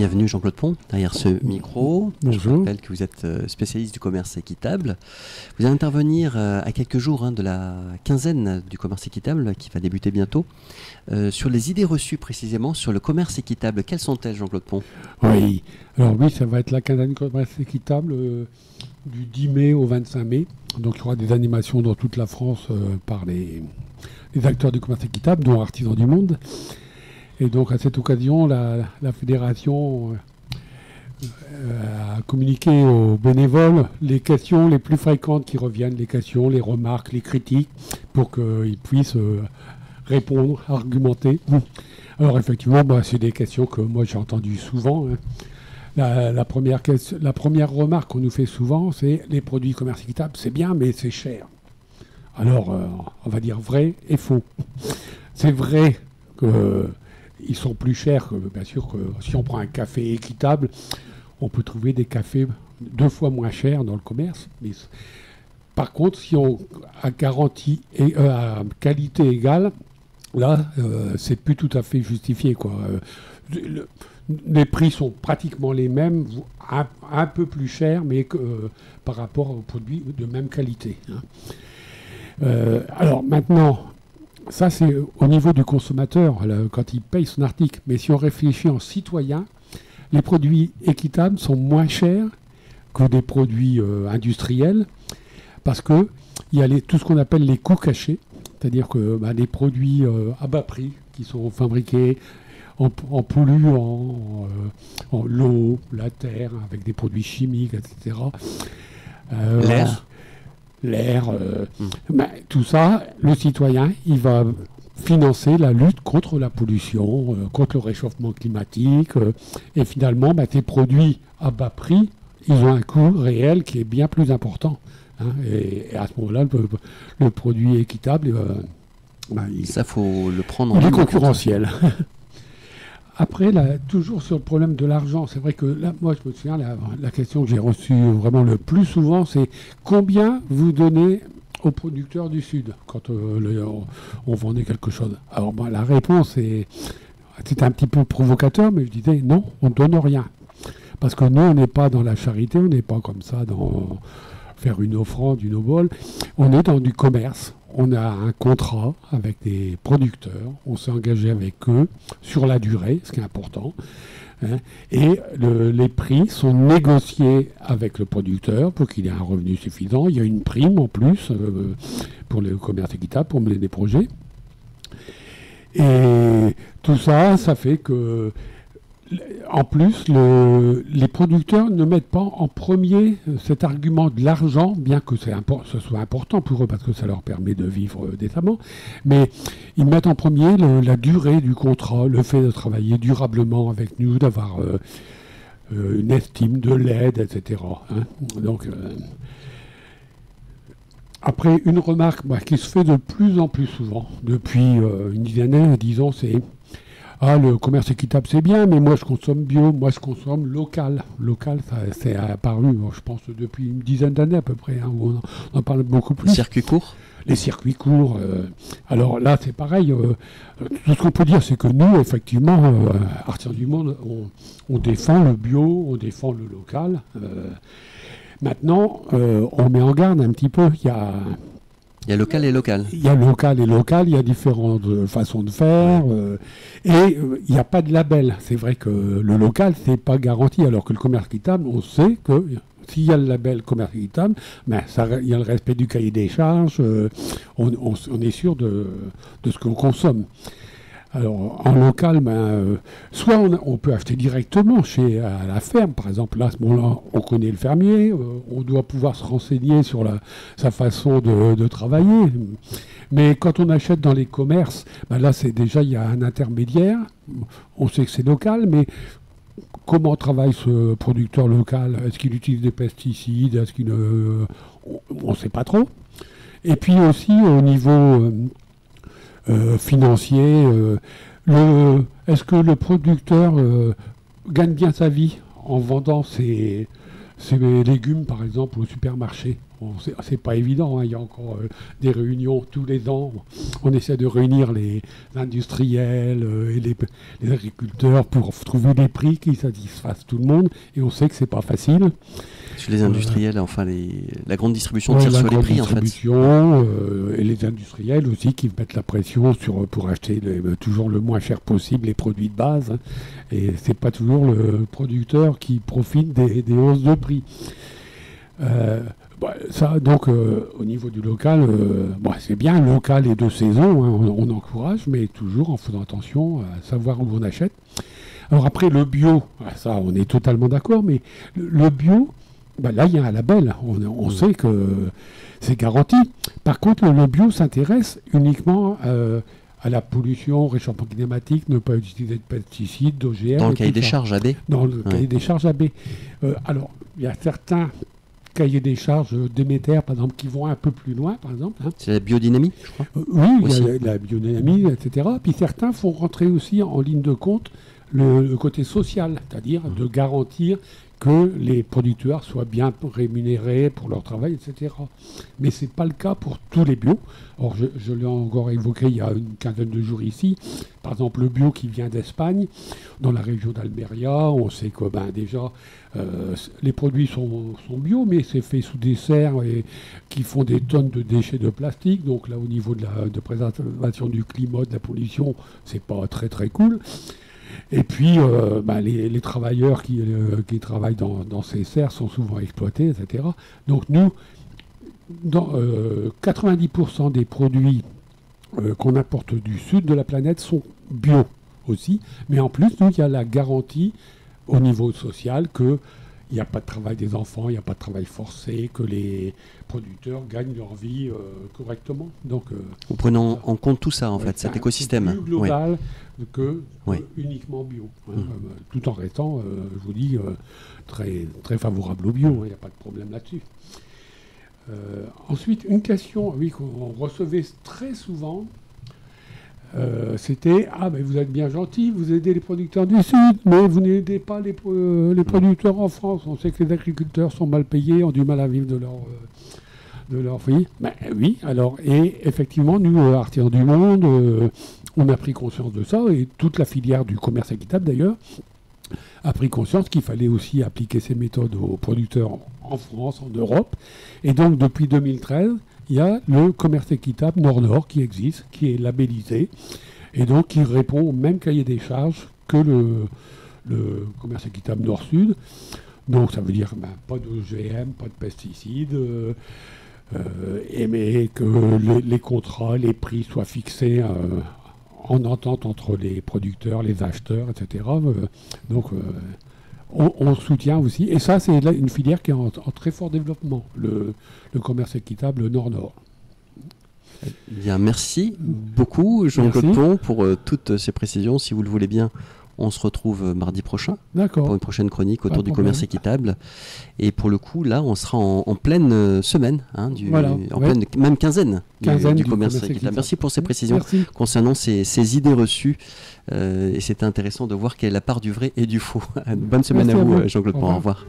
Bienvenue Jean-Claude Pont, derrière ce micro. Bonjour. Je rappelle que vous êtes spécialiste du commerce équitable. Vous allez intervenir à quelques jours de la quinzaine du commerce équitable qui va débuter bientôt, sur les idées reçues précisément sur le commerce équitable. Quelles sont-elles, Jean-Claude Pont? Oui, alors oui, ça va être la quinzaine du commerce équitable du 10 mai au 25 mai. Donc il y aura des animations dans toute la France par les acteurs du commerce équitable, dont Artisans du Monde. Et donc à cette occasion, la fédération a communiqué aux bénévoles les questions les plus fréquentes qui reviennent, les questions, les remarques, les critiques, pour qu'ils puissent répondre, argumenter. Alors effectivement, c'est des questions que moi j'ai entendues souvent. La première remarque qu'on nous fait souvent, c'est les produits commerce équitable, c'est bien, mais c'est cher. Alors, on va dire vrai et faux. C'est vrai qu'ils sont plus chers que, bien sûr, que si on prend un café équitable, on peut trouver des cafés 2 fois moins chers dans le commerce. Mais, par contre, si on a garantie et à qualité égale, là, c'est plus tout à fait justifié, quoi. Les prix sont pratiquement les mêmes, un peu plus chers, mais par rapport aux produits de même qualité. Alors maintenant, ça c'est au niveau du consommateur, là, quand il paye son article. Mais si on réfléchit en citoyen, les produits équitables sont moins chers que des produits industriels, parce qu'il y a tout ce qu'on appelle les coûts cachés, c'est-à-dire que les produits à bas prix qui sont fabriqués en polluant l'eau, la terre, avec des produits chimiques, etc. L'air, tout ça, le citoyen, il va financer la lutte contre la pollution, contre le réchauffement climatique, et finalement, ces produits à bas prix, ils ont un coût réel qui est bien plus important. Et à ce moment-là, le produit équitable, ça faut le prendre en compte. Il est concurrentiel. Après, toujours sur le problème de l'argent, c'est vrai que là, moi, je me souviens, la question que j'ai reçue vraiment le plus souvent, c'est combien vous donnez aux producteurs du Sud quand on vendait quelque chose. Alors, la réponse, c'était un petit peu provocateur, mais je disais non, on ne donne rien. Parce que nous, on n'est pas dans la charité, on n'est pas comme ça dans faire une offrande, une obole. On est dans du commerce. On a un contrat avec des producteurs, on s'est engagé avec eux sur la durée, ce qui est important. Et les prix sont négociés avec le producteur pour qu'il ait un revenu suffisant. Il y a une prime en plus pour le commerce équitable, pour mener des projets. Et tout ça, ça fait que, en plus, les producteurs ne mettent pas en premier cet argument de l'argent, bien que ce soit important pour eux parce que ça leur permet de vivre décemment, mais ils mettent en premier la durée du contrat, le fait de travailler durablement avec nous, d'avoir une estime de l'aide, etc. Donc, après, une remarque qui se fait de plus en plus souvent, depuis une dizaine d'années, disons, c'est le commerce équitable, c'est bien, mais moi, je consomme bio, moi, je consomme local. Local, ça c'est apparu, je pense, depuis une dizaine d'années à peu près, où on en parle beaucoup plus. Les circuits courts ? Les circuits courts. Alors là, c'est pareil. Tout ce qu'on peut dire, c'est que nous, effectivement, Artisans du Monde, on défend le bio, on défend le local. Maintenant, on met en garde un petit peu. Il y a local et local. Il y a local et local, il y a différentes façons de faire. Et il n'y a pas de label. C'est vrai que le local, c'est pas garanti. Alors que le commerce équitable, on sait que s'il y a le label commerce équitable, il y a le respect du cahier des charges. On est sûr de ce qu'on consomme. Alors, en local, soit on peut acheter directement à la ferme, par exemple. Là, à ce moment-là, on connaît le fermier, on doit pouvoir se renseigner sur sa façon de travailler. Mais quand on achète dans les commerces, là, il y a un intermédiaire. On sait que c'est local, mais comment travaille ce producteur local? Est-ce qu'il utilise des pesticides? Est-ce qu'il on ne sait pas trop. Et puis aussi, au niveau financier, est-ce que le producteur gagne bien sa vie en vendant ses ces légumes, par exemple, au supermarché. Bon, c'est pas évident, hein. Il y a encore des réunions tous les ans. On essaie de réunir les industriels et les agriculteurs pour trouver des prix qui satisfassent tout le monde. Et on sait que c'est pas facile. Sur les industriels, enfin la grande distribution tire sur les prix, en fait. Et les industriels aussi qui mettent la pression pour acheter toujours le moins cher possible les produits de base. Hein. Et c'est pas toujours le producteur qui profite des hausses de prix. Ça, donc, au niveau du local, c'est bien, local et de saison, hein, on encourage, mais toujours en faisant attention à savoir où on achète. Alors après, le bio, ça, on est totalement d'accord, mais le bio, là, il y a un label, on sait que c'est garanti. Par contre, le bio s'intéresse uniquement à la pollution, réchauffement climatique, ne pas utiliser de pesticides, d'OGM. Dans le cahier des charges AB. Dans le cahier des charges AB. Alors, il y a certains cahiers des charges Déméter, par exemple, qui vont un peu plus loin, par exemple. Hein. C'est la biodynamie, je crois. Oui, il y a la biodynamie, etc. Puis certains font rentrer aussi en ligne de compte le côté social, c'est-à-dire de garantir que les producteurs soient bien rémunérés pour leur travail, etc. Mais ce n'est pas le cas pour tous les bio. Or, je l'ai encore évoqué il y a une quinzaine de jours ici. Par exemple, le bio qui vient d'Espagne, dans la région d'Almeria, on sait que déjà, les produits sont bio, mais c'est fait sous des serres et qui font des tonnes de déchets de plastique. Donc là, au niveau de préservation du climat, de la pollution, c'est pas très très cool. Et puis, les travailleurs qui travaillent dans ces serres sont souvent exploités, etc. Donc nous, dans 90% des produits qu'on importe du sud de la planète sont bio aussi. Mais en plus, nous, il y a la garantie au niveau social qu'il n'y a pas de travail des enfants, il n'y a pas de travail forcé, que les producteurs gagnent leur vie correctement. Donc, vous prenez en compte tout ça, en fait, cet écosystème. C'est plus global que uniquement bio. Hein, tout en restant, je vous dis, très, très favorable au bio. Il n'y a pas de problème là-dessus. Ensuite, une question qu'on recevait très souvent, c'était « Ah, mais vous êtes bien gentil, vous aidez les producteurs du Sud, mais vous n'aidez pas les producteurs en France. On sait que les agriculteurs sont mal payés, ont du mal à vivre de leur vie. » Ben oui, alors, et effectivement, nous, Artisans du Monde, on a pris conscience de ça, et toute la filière du commerce équitable, d'ailleurs, a pris conscience qu'il fallait aussi appliquer ces méthodes aux producteurs en France, en Europe. Et donc, depuis 2013, il y a le commerce équitable Nord-Nord qui existe, qui est labellisé, et donc qui répond au même cahier des charges que le commerce équitable Nord-Sud. Donc, ça veut dire pas d'OGM, pas de pesticides, mais que les contrats, les prix soient fixés en entente entre les producteurs, les acheteurs, etc. Donc, on soutient aussi. Et ça, c'est une filière qui est en très fort développement, le commerce équitable Nord-Nord. Bien, merci beaucoup, Jean-Claude Pont, pour toutes ces précisions. Si vous le voulez bien, on se retrouve mardi prochain pour une prochaine chronique autour du commerce équitable. Et pour le coup, là, on sera en pleine semaine, pleine même quinzaine du commerce équitable. Merci pour ces précisions concernant ces idées reçues. Et c'était intéressant de voir quelle est la part du vrai et du faux. Bonne semaine à vous, Jean-Claude Pont. Au revoir.